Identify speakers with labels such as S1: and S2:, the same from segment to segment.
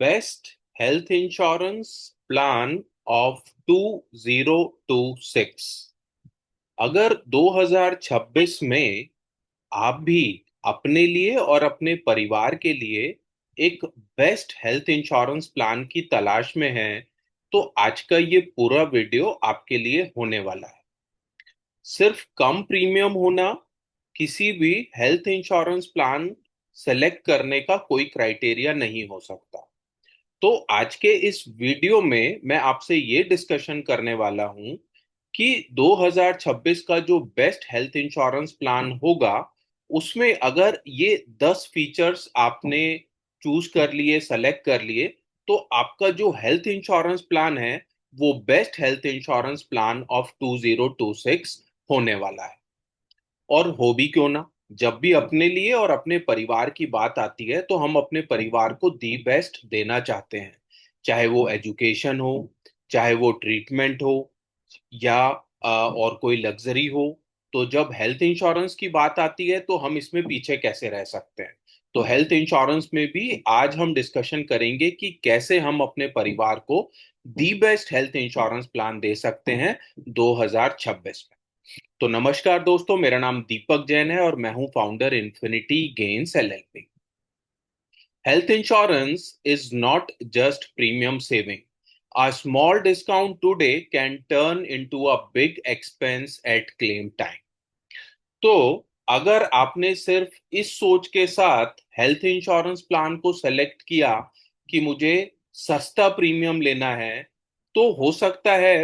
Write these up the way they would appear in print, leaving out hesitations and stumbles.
S1: Best health insurance plan of 2026। अगर 2026 में आप भी अपने लिए और अपने परिवार के लिए एक बेस्ट हेल्थ इंश्योरेंस प्लान की तलाश में हैं, तो आज का ये पूरा वीडियो आपके लिए होने वाला है। सिर्फ कम प्रीमियम होना किसी भी हेल्थ इंश्योरेंस प्लान सेलेक्ट करने का कोई क्राइटेरिया नहीं हो सकता। तो आज के इस वीडियो में मैं आपसे ये डिस्कशन करने वाला हूं कि 2026 का जो बेस्ट हेल्थ इंश्योरेंस प्लान होगा, उसमें अगर ये 10 फीचर्स आपने चूज कर लिए, सेलेक्ट कर लिए, तो आपका जो हेल्थ इंश्योरेंस प्लान है वो best health insurance plan of 2026 होने वाला है। और हो भी क्यों ना, जब भी अपने लिए और अपने परिवार की बात आती है तो हम अपने परिवार को दी बेस्ट देना चाहते हैं। चाहे वो एजुकेशन हो, चाहे वो ट्रीटमेंट हो, या और कोई लग्जरी हो। तो जब हेल्थ इंश्योरेंस की बात आती है तो हम इसमें पीछे कैसे रह सकते हैं। तो हेल्थ इंश्योरेंस में भी आज हम डिस्कशन करेंगे कि कैसे हम अपने परिवार को the best health insurance plan दे सकते हैं 2026 में। तो नमस्कार दोस्तों, मेरा नाम दीपक जैन है और मैं हूं founder infinity gains LLP. Health insurance is not just premium saving. A small discount today can turn into a big expense at claim time. तो अगर आपने सिर्फ इस सोच के साथ हेल्थ इंश्योरेंस प्लान को सेलेक्ट किया कि मुझे सस्ता प्रीमियम लेना है, तो हो सकता है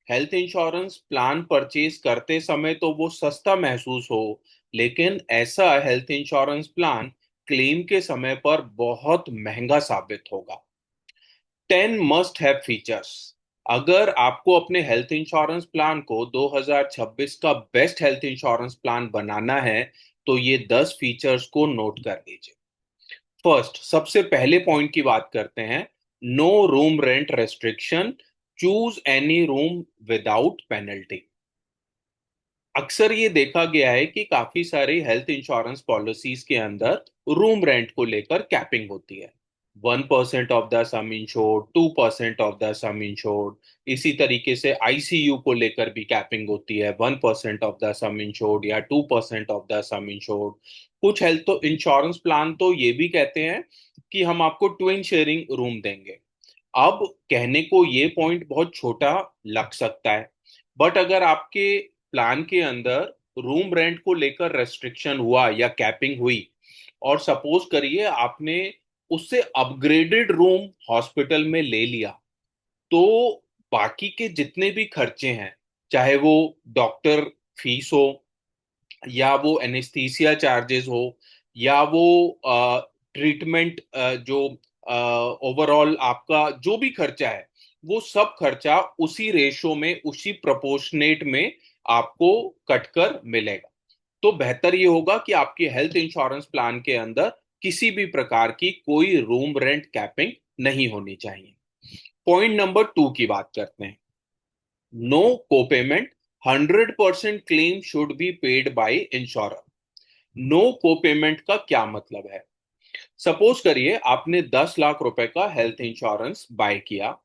S1: हेल्थ इंश्योरेंस प्लान परचेज करते समय तो वो सस्ता महसूस हो, लेकिन ऐसा हेल्थ इंश्योरेंस प्लान क्लेम के समय पर बहुत महंगा साबित होगा। 10 मस्ट हैव फीचर्स। अगर आपको अपने हेल्थ इंश्योरेंस प्लान को 2026 का बेस्ट हेल्थ इंश्योरेंस प्लान बनाना है, तो ये 10 फीचर्स को नोट कर लीजिए। फर्स्ट, सबसे पहले पॉइंट की बात करते हैं। No room rent restriction, choose any room without penalty. अक्सर ये देखा गया है कि काफी सारे हेल्थ इंश्योरेंस पॉलिसीज के अंदर रूम रेंट को लेकर कैपिंग होती है। 1% of the some insured, 2% of the some insured. इसी तरीके से आईसीयू को लेकर भी कैपिंग होती है, 1% ऑफ द सम इंश्योर्ड या 2% ऑफ द सम इंश्योर्ड। कुछ हेल्थ तो इंश्योरेंस प्लान तो ये भी कहते हैं कि हम आपको ट्विन शेयरिंग रूम देंगे। अब कहने को ये पॉइंट बहुत छोटा लग सकता है, बट अगर आपके प्लान के अंदर रूम रेंट को लेकर रेस्ट्रिक्शन हुआ या कैपिंग हुई, और सपोज करिए आपने उससे अपग्रेडेड रूम हॉस्पिटल में ले लिया, तो बाकी के जितने भी खर्चे हैं, चाहे वो डॉक्टर फीस हो, या वो एनेस्थीसिया चार्जेस हो, या वो ट्रीटमेंट, जो ओवरऑल आपका जो भी खर्चा है, वो सब खर्चा उसी रेशो में, उसी प्रोपोर्शनेट में आपको कटकर मिलेगा। तो बेहतर ये होगा कि आपके हेल्थ इंश्योरेंस प्लान के अंदर किसी भी प्रकार की कोई रूम रेंट कैपिंग नहीं होनी चाहिए। पॉइंट नंबर 2 की बात करते हैं। No copayment, 100% claim should be paid by insurer. No copayment का क्या मतलब है? सपोज करिए आपने 10 लाख रुपए का हेल्थ इंश्योरेंस बाय किया।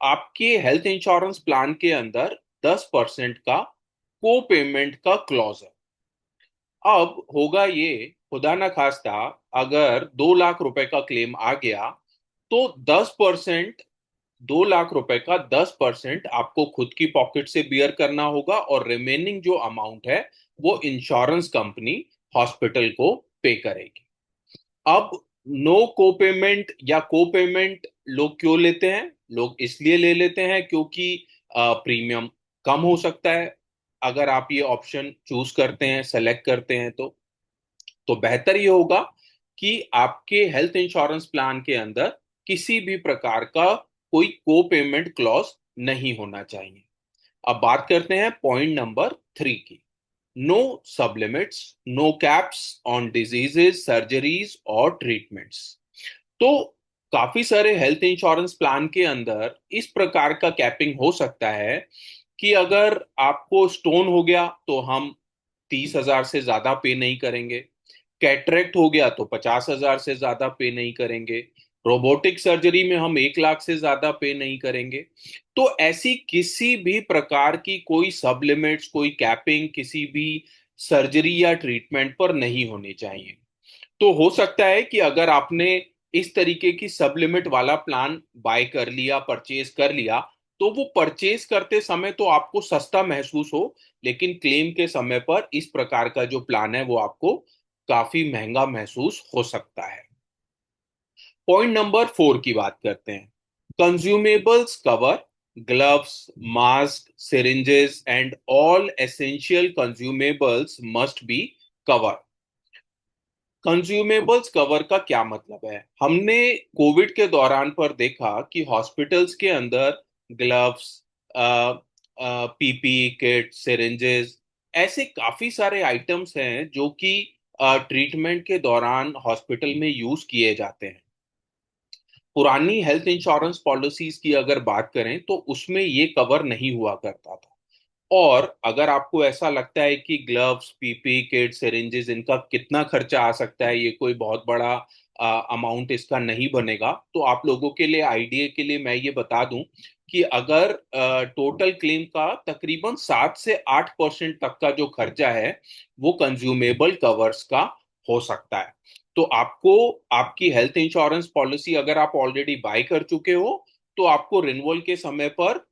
S1: आपके हेल्थ इंश्योरेंस प्लान के अंदर 10% का को पेमेंट का क्लॉज है। अब होगा ये, खुदा ना खास्ता, अगर 2 लाख रुपए का क्लेम आ गया, तो 10%, 2 लाख रुपए का 10% आपको खुद की पॉकेट से बियर करना होगा, और रिमेनिंग जो अमाउंट है वो इंश्योरेंस कंपनी हॉस्पिटल को पे करेगी। अब नो को पेमेंट या को पेमेंट लोग क्यों लेते हैं? लोग इसलिए ले लेते हैं क्योंकि प्रीमियम कम हो सकता है अगर आप ये ऑप्शन चूज करते हैं, सेलेक्ट करते हैं। तो बेहतर ये होगा कि आपके हेल्थ इंश्योरेंस प्लान के अंदर किसी भी प्रकार का कोई को पेमेंट क्लॉज नहीं होना चाहिए। अब बात करते हैं पॉइंट नंबर 3 की। No sub limits, no caps on diseases, surgeries और ट्रीटमेंट्स। तो काफी सारे हेल्थ इंश्योरेंस प्लान के अंदर इस प्रकार का कैपिंग हो सकता है कि अगर आपको स्टोन हो गया तो हम 30,000 से ज्यादा पे नहीं करेंगे। कैटरेक्ट हो गया तो 50,000 से ज्यादा पे नहीं करेंगे। रोबोटिक सर्जरी में हम 1 लाख से ज्यादा पे नहीं करेंगे। तो ऐसी किसी भी प्रकार की कोई सब लिमिट्स, कोई कैपिंग किसी भी सर्जरी या ट्रीटमेंट पर नहीं होनी चाहिए। तो हो सकता है कि अगर आपने इस तरीके की सब लिमिट वाला प्लान बाय कर लिया, परचेज कर लिया, तो वो परचेज करते समय तो आपको सस्ता महसूस हो, लेकिन क्लेम के समय पर इस प्रकार का जो प्लान है वो आपको काफी महंगा महसूस हो सकता है। पॉइंट नंबर 4 की बात करते हैं। Consumables cover gloves, mask, syringes and all essential consumables must be cover. Consumables cover का क्या मतलब है? हमने कोविड के दौरान पर देखा कि हॉस्पिटल्स के अंदर ग्लव्स, पीपी किट, सिरिंजेस, ऐसे काफी सारे आइटम्स हैं जो कि ट्रीटमेंट के दौरान हॉस्पिटल में यूज किए जाते हैं। पुरानी हेल्थ इंश्योरेंस पॉलिसीज की अगर बात करें तो उसमें ये कवर नहीं हुआ करता था। और अगर आपको ऐसा लगता है कि ग्लव्स, पीपी किट, सिरिंजेस, इनका कितना खर्चा आ सकता है, ये कोई बहुत बड़ा अमाउंट इसका नहीं बनेगा, तो आप लोगों के लिए, आइडिया के लिए मैं ये बता दूं कि अगर टोटल क्लेम का तकरीबन 7 से 8% तक का जो खर्चा है वो कंज्यूमेबल कवर्स का हो सकता है। तो आपको, आपकी हेल्थ इंश्योरेंस पॉलिसी अगर आप ऑलरेडी बाय कर चुके हो, तो आपको रिन्यूअल के समय पर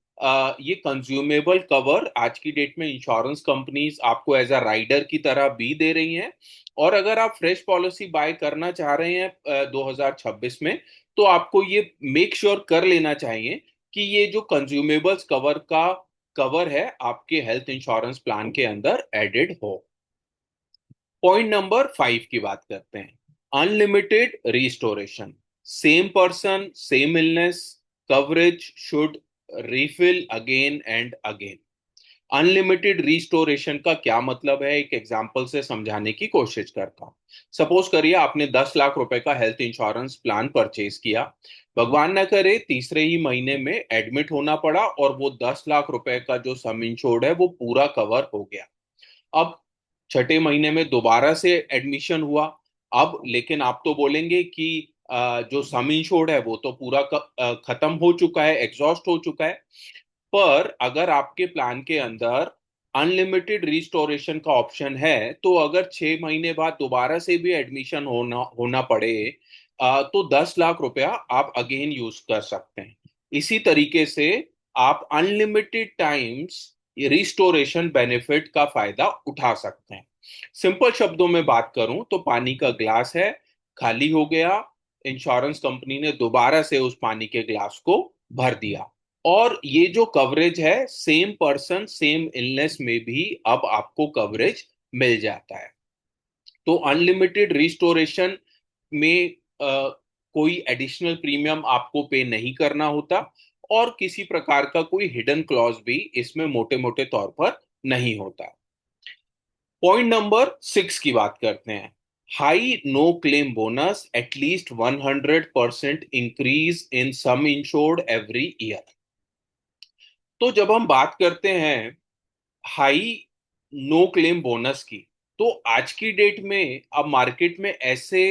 S1: ये कंज्यूमेबल कवर आज की डेट में इंश्योरेंस कंपनीज आपको एज अ राइडर की तरह भी दे रही हैं। और अगर आप फ्रेश पॉलिसी बाय करना चाह रहे हैं 2026 में, तो आपको ये मेक श्योर कर लेना चाहिए कि ये जो कंज्यूमेबल्स कवर का कवर है आपके हेल्थ इंश्योरेंस प्लान के अंदर एडेड हो। पॉइंट नंबर 5 की बात करते हैं। Unlimited restoration, same person same illness, coverage should refill again and again. Unlimited restoration का क्या मतलब है, एक एग्जांपल से समझाने की कोशिश करता हूं। सपोज करिए आपने 10 लाख रुपए का हेल्थ इंश्योरेंस प्लान परचेज किया। भगवान न करे तीसरे ही महीने में एडमिट होना पड़ा और वो 10 लाख रुपए का जो सम इंश्योर्ड है वो पूरा कवर हो गया। अब छठे महीने में दोबारा से एडमिशन हुआ। अब लेकिन आप तो बोलेंगे कि जो सम इंश्योर्ड है वो तो पूरा खत्म हो चुका है, एग्जॉस्ट हो चुका है। पर अगर आपके प्लान के अंदर अनलिमिटेड रिस्टोरेशन का ऑप्शन है, तो अगर 6 महीने बाद दोबारा से भी एडमिशन होना होना पड़े, तो 10 लाख रुपया आप अगेन यूज कर सकते हैं। इसी तरीके से आप अनलिमिटेड टाइम्स रिस्टोरेशन बेनिफिट का फायदा उठा सकते हैं। सिंपल शब्दों में बात करूं तो पानी का ग्लास है, खाली हो गया, इंश्योरेंस कंपनी ने दोबारा से उस पानी के ग्लास को भर दिया। और ये जो कवरेज है सेम पर्सन सेम इलनेस में भी अब आपको कवरेज मिल जाता है। तो अनलिमिटेड रिस्टोरेशन में कोई एडिशनल प्रीमियम आपको पे नहीं करना होता, और किसी प्रकार का कोई हिडन क्लॉज भी इसमें मोटे मोटे तौर पर नहीं होता। पॉइंट नंबर 6 की बात करते हैं। High no claim bonus, at least 100% increase in sum insured every year. तो जब हम बात करते हैं हाई नो क्लेम बोनस की, तो आज की डेट में अब मार्केट में ऐसे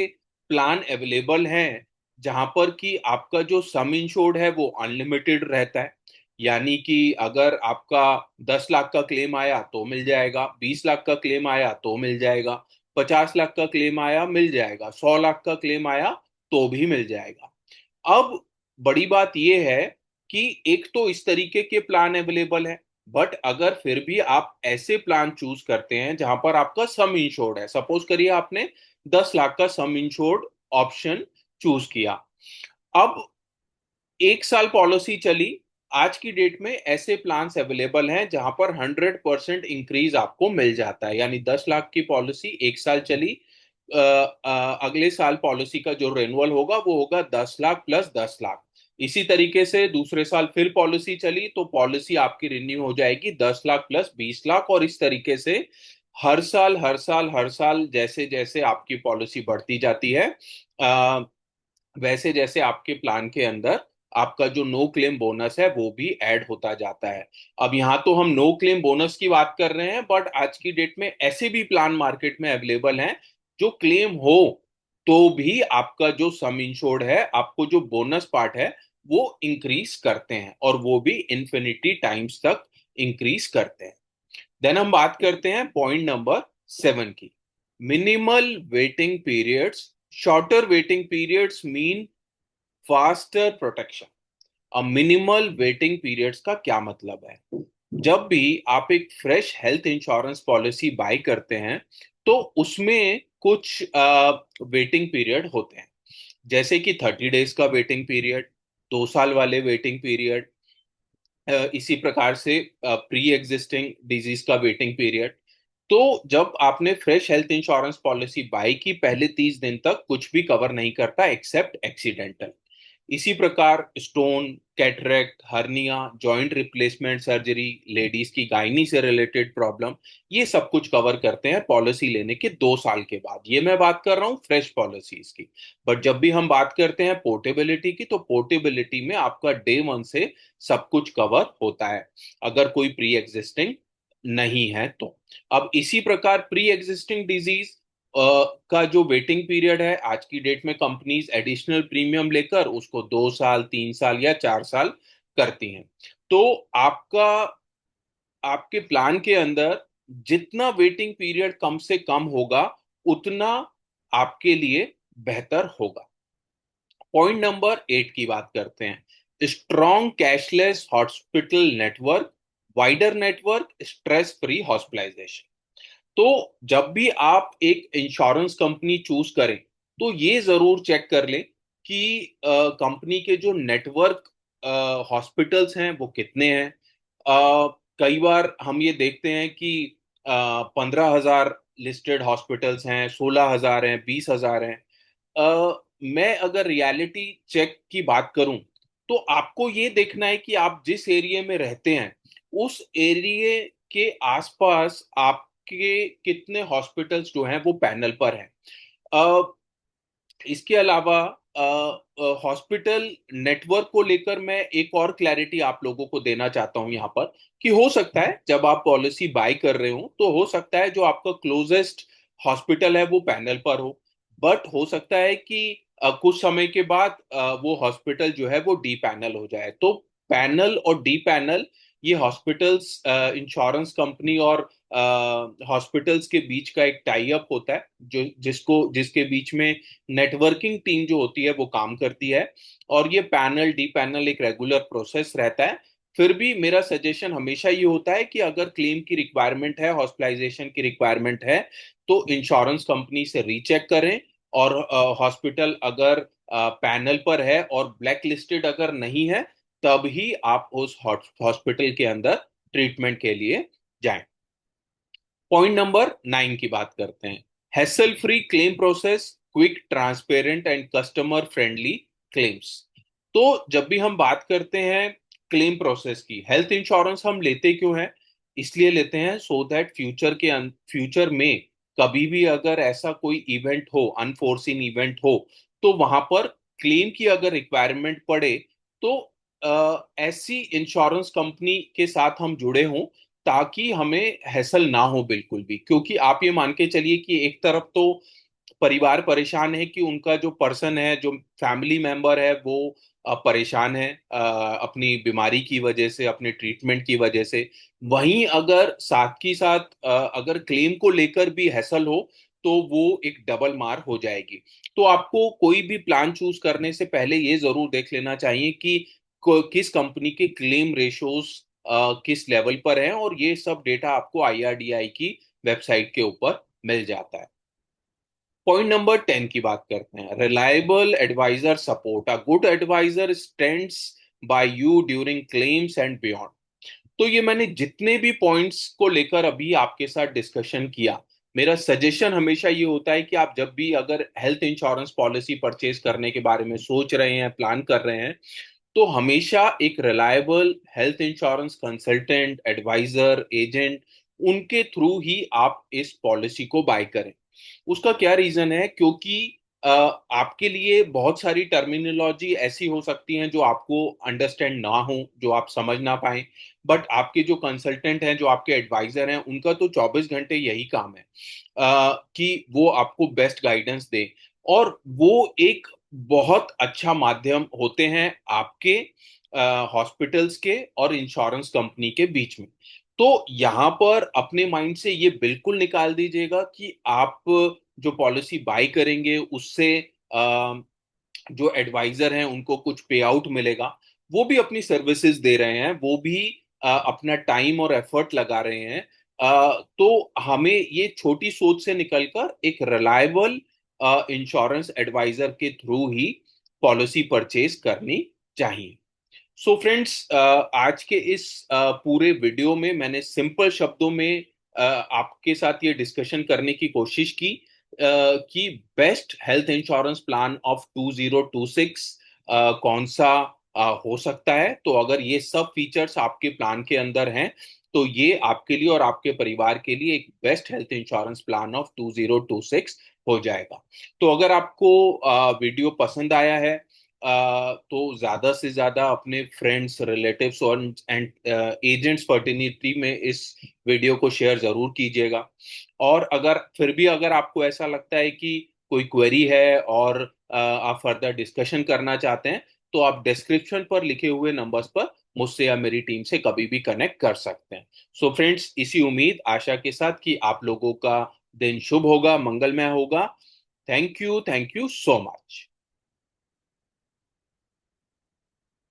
S1: प्लान अवेलेबल हैं जहां पर कि आपका जो सम इंश्योर्ड है वो अनलिमिटेड रहता है। यानी कि अगर आपका 10 लाख का क्लेम आया तो मिल जाएगा, 20 लाख का क्लेम आया तो मिल जाएगा, 50 लाख का क्लेम आया मिल जाएगा, 100 लाख का क्लेम आया तो भी मिल जाएगा। अब बड़ी बात यह है कि एक तो इस तरीके के प्लान अवेलेबल है, बट अगर फिर भी आप ऐसे प्लान चूज करते हैं जहां पर आपका सम इंश्योर्ड है, सपोज करिए आपने 10 लाख का सम इंश्योर्ड ऑप्शन चूज किया। अब 1 साल पॉलिसी चली। आज की डेट में ऐसे प्लान्स अवेलेबल हैं जहां पर 100% इंक्रीज आपको मिल जाता है। यानी 10 लाख की पॉलिसी 1 साल चली, अगले साल पॉलिसी का जो रेनुअल होगा वो होगा 10 लाख प्लस 10 लाख। इसी तरीके से दूसरे साल फिर पॉलिसी चली तो पॉलिसी आपकी रिन्यू हो जाएगी 10 लाख प्लस 20 लाख, और इस तरीके से हर साल हर साल हर साल जैसे जैसे आपकी पॉलिसी बढ़ती जाती है, वैसे जैसे आपके प्लान के अंदर आपका जो नो क्लेम बोनस है वो भी ऐड होता जाता है। अब यहाँ तो हम नो क्लेम बोनस की बात कर रहे हैं, बट आज की डेट में ऐसे भी प्लान मार्केट में अवेलेबल हैं जो क्लेम हो तो भी आपका जो सम इंश्योर्ड है, आपको जो बोनस पार्ट है, वो इंक्रीज करते हैं, और वो भी इन्फिनिटी टाइम्स तक इंक्रीज करते हैं। देन हम बात करते हैं पॉइंट नंबर 7 की, minimal waiting periods. Shorter waiting periods mean faster protection. अब मिनिमल वेटिंग पीरियड्स का क्या मतलब है? जब भी आप एक fresh health insurance policy bye करते हैं, तो उसमें कुछ वेटिंग पीरियड होते हैं, जैसे कि 30 डेज का वेटिंग पीरियड, 2 साल वाले वेटिंग पीरियड, इसी प्रकार से प्री एग्जिस्टिंग डिजीज का वेटिंग पीरियड। तो जब आपने fresh health insurance policy bye की, पहले 30 दिन तक कुछ भी कवर नहीं करता एक्सेप्ट एक्सीडेंटल। इसी प्रकार stone, cataract, hernia, joint replacement surgery, ladies की गायनी से रिलेटेड प्रॉब्लम, ये सब कुछ कवर करते हैं पॉलिसी लेने के 2 साल के बाद। ये मैं बात कर रहा हूँ फ्रेश पॉलिसीज की। बट जब भी हम बात करते हैं पोर्टेबिलिटी की, तो पोर्टेबिलिटी में आपका डे 1 से सब कुछ कवर होता है, अगर कोई प्री एग्जिस्टिंग नहीं है तो। अब इसी प्रकार प्री एग्जिस्टिंग डिजीज का जो वेटिंग पीरियड है, आज की डेट में कंपनीज एडिशनल प्रीमियम लेकर उसको 2 साल, 3 साल या 4 साल करती हैं। तो आपका आपके प्लान के अंदर जितना वेटिंग पीरियड कम से कम होगा, उतना आपके लिए बेहतर होगा। पॉइंट नंबर 8 की बात करते हैं, strong cashless hospital network, wider network, stress free hospitalisation. तो जब भी आप एक इंश्योरेंस कंपनी चूज करें, तो ये जरूर चेक कर लें कि कंपनी के जो नेटवर्क हॉस्पिटल्स हैं वो कितने हैं। कई बार हम ये देखते हैं कि 15,000 लिस्टेड हॉस्पिटल्स हैं, 16,000 हैं, 20,000 हैं। मैं अगर रियलिटी चेक की बात करूं, तो आपको ये देखना है कि आप जिस एरिया में रहते हैं, उस एरिया के आसपास आपके कितने हॉस्पिटल्स जो हैं वो पैनल पर हैं। इसके अलावा हॉस्पिटल नेटवर्क को लेकर मैं एक और क्लैरिटी आप लोगों को देना चाहता हूं यहाँ पर, कि हो सकता है जब आप पॉलिसी बाय कर रहे हो, तो हो सकता है जो आपका क्लोजेस्ट हॉस्पिटल है वो पैनल पर हो, बट हो सकता है कि कुछ समय के बाद वो हॉस्पिटल जो है वो डी पैनल हो जाए। तो पैनल और डी पैनल, ये हॉस्पिटल्स, इंश्योरेंस कंपनी और हॉस्पिटल्स के बीच का एक टाई अप होता है, जो जिसके बीच में नेटवर्किंग टीम जो होती है वो काम करती है, और ये पैनल डी पैनल एक रेगुलर प्रोसेस रहता है। फिर भी मेरा सजेशन हमेशा ये होता है कि अगर क्लेम की रिक्वायरमेंट है, हॉस्पिटलाइजेशन की रिक्वायरमेंट है, तो इंश्योरेंस कंपनी से रीचेक करें। और हॉस्पिटल अगर पैनल पर है और ब्लैक लिस्टेड अगर नहीं है, तब ही आप उस हॉस्पिटल के अंदर ट्रीटमेंट के लिए जाएं। पॉइंट नंबर 9 की बात करते हैं, hassle free claim process, quick, transparent and customer friendly claims. तो जब भी हम बात करते हैं क्लेम प्रोसेस की, हेल्थ इंश्योरेंस हम लेते क्यों हैं? इसलिए लेते हैं सो दैट फ्यूचर में कभी भी अगर ऐसा कोई इवेंट हो, अनफोर्सीन इवेंट हो, तो वहां पर क्लेम की अगर रिक्वायरमेंट पड़े, तो ऐसी इंश्योरेंस कंपनी के साथ हम जुड़े हों, ताकि हमें हैसल ना हो बिल्कुल भी। क्योंकि आप ये मान के चलिए कि एक तरफ तो परिवार परेशान है कि उनका जो पर्सन है, जो फैमिली मेंबर है, वो परेशान है अपनी बीमारी की वजह से, अपने ट्रीटमेंट की वजह से। वहीं अगर साथ की साथ अगर क्लेम को लेकर भी हैसल हो, तो वो एक डबल मार हो जाएगी। तो आपको कोई भी प्लान चूज करने से पहले ये जरूर देख लेना चाहिए कि किस कंपनी के क्लेम रेशोज किस लेवल पर हैं, और ये सब डेटा आपको आईआरडीआई की वेबसाइट के ऊपर मिल जाता है। पॉइंट नंबर 10 की बात करते हैं, reliable advisor support, a good advisor stands by you during claims and beyond. तो ये मैंने जितने भी पॉइंट्स को लेकर अभी आपके साथ डिस्कशन किया, मेरा सजेशन हमेशा ये होता है कि आप जब भी अगर हेल्थ इंश्योरेंस पॉलिसी परचेज करने के बारे में सोच रहे हैं, प्लान कर रहे हैं, तो हमेशा एक reliable health insurance consultant, advisor, agent, उनके थ्रू ही आप इस पॉलिसी को बाय करें। उसका क्या रीजन है? क्योंकि आपके लिए बहुत सारी टर्मिनोलॉजी ऐसी हो सकती हैं जो आपको अंडरस्टैंड ना हो, जो आप समझ ना पाए, बट आपके जो कंसल्टेंट हैं, जो आपके एडवाइजर हैं, उनका तो 24 घंटे यही काम है कि वो आपको बेस्ट गाइडेंस दे। और वो एक बहुत अच्छा माध्यम होते हैं आपके हॉस्पिटल्स के और इंश्योरेंस कंपनी के बीच में। तो यहाँ पर अपने माइंड से ये बिल्कुल निकाल दीजिएगा कि आप जो पॉलिसी बाय करेंगे उससे जो एडवाइजर हैं उनको कुछ पे आउट मिलेगा। वो भी अपनी सर्विसेज दे रहे हैं, वो भी अपना टाइम और एफर्ट लगा रहे हैं। तो हमें ये छोटी सोच से निकलकर एक रिलायबल इंश्योरेंस एडवाइजर के थ्रू ही पॉलिसी परचेज करनी चाहिए। सो फ्रेंड्स, आज के इस पूरे वीडियो में मैंने सिंपल शब्दों में आपके साथ ये डिस्कशन करने की कोशिश की कि best health insurance plan of 2026 कौन सा हो सकता है। तो अगर ये सब फीचर्स आपके प्लान के अंदर हैं तो ये आपके लिए और आपके परिवार के लिए एक best health insurance plan of 2026 हो जाएगा। तो अगर आपको वीडियो पसंद आया है तो ज्यादा से ज्यादा अपने फ्रेंड्स, रिलेटिव्स और एंड एजेंट्स फर्टिनिटी में इस वीडियो को शेयर जरूर कीजिएगा। और अगर फिर भी अगर आपको ऐसा लगता है कि कोई क्वेरी है और आप फर्दर डिस्कशन करना चाहते हैं तो आप डिस्क्रिप्शन पर लिखे हुए नंबर्स पर मुझसे या मेरी टीम से कभी भी कनेक्ट कर सकते हैं। सो फ्रेंड्स, इसी उम्मीद आशा के साथ कि आप लोगों का दिन शुभ होगा, मंगलमय होगा। Thank you so much.